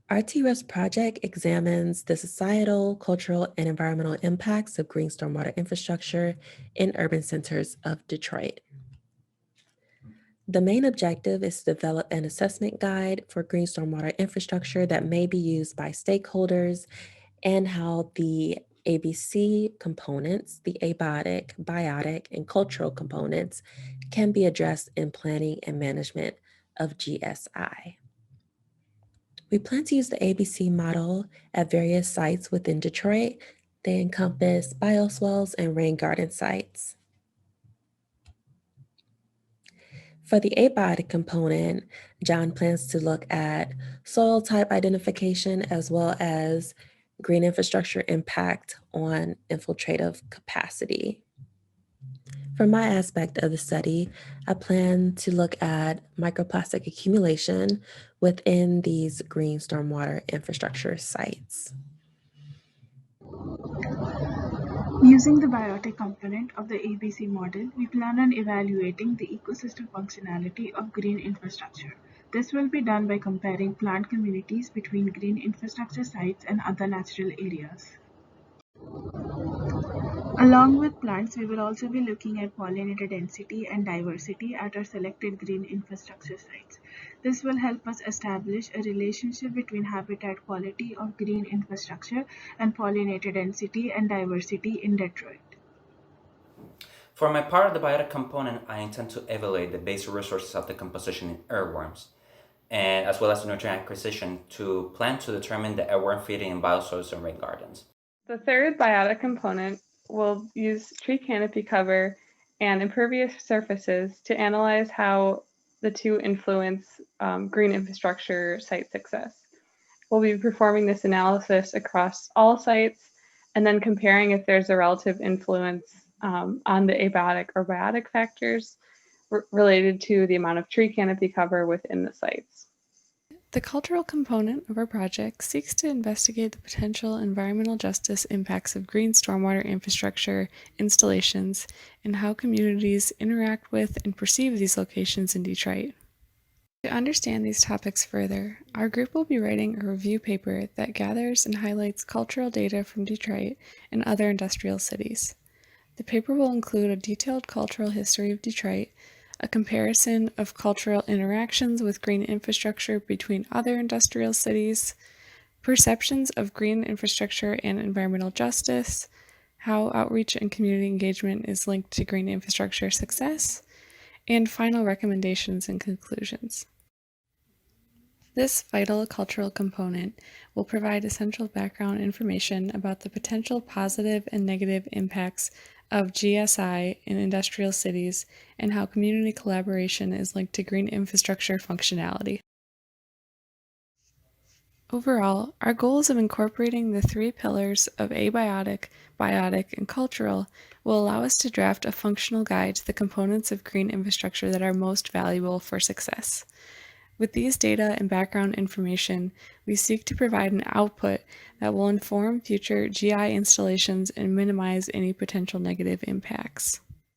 Our TRES project examines the societal, cultural, and environmental impacts of green stormwater infrastructure in urban centers of Detroit. The main objective is to develop an assessment guide for green stormwater infrastructure that may be used by stakeholders and how the ABC components, the abiotic, biotic, and cultural components can be addressed in planning and management of GSI. We plan to use the ABC model at various sites within Detroit. They encompass bioswales and rain garden sites. For the abiotic component, John plans to look at soil type identification as well as green infrastructure impact on infiltrative capacity. For my aspect of the study, I plan to look at microplastic accumulation within these green stormwater infrastructure sites. Using the biotic component of the ABC model, we plan on evaluating the ecosystem functionality of green infrastructure. This will be done by comparing plant communities between green infrastructure sites and other natural areas. Along with plants, we will also be looking at pollinator density and diversity at our selected green infrastructure sites. This will help us establish a relationship between habitat quality of green infrastructure and pollinator density and diversity in Detroit. For my part of the biotic component, I intend to evaluate the basic resources of the composition in earthworms, and as well as the nutrient acquisition to plan to determine the earthworm feeding in biosoils and rain gardens. The third biotic component will use tree canopy cover and impervious surfaces to analyze how the two influence green infrastructure site success. We'll be performing this analysis across all sites and then comparing if there's a relative influence on the abiotic or biotic factors related to the amount of tree canopy cover within the sites. The cultural component of our project seeks to investigate the potential environmental justice impacts of green stormwater infrastructure installations and how communities interact with and perceive these locations in Detroit. To understand these topics further, our group will be writing a review paper that gathers and highlights cultural data from Detroit and other industrial cities. The paper will include a detailed cultural history of Detroit, a comparison of cultural interactions with green infrastructure between other industrial cities, perceptions of green infrastructure and environmental justice, how outreach and community engagement is linked to green infrastructure success, and final recommendations and conclusions. This vital cultural component will provide essential background information about the potential positive and negative impacts of GSI in industrial cities and how community collaboration is linked to green infrastructure functionality. Overall, our goals of incorporating the three pillars of abiotic, biotic, and cultural will allow us to draft a functional guide to the components of green infrastructure that are most valuable for success. With these data and background information, we seek to provide an output that will inform future GI installations and minimize any potential negative impacts.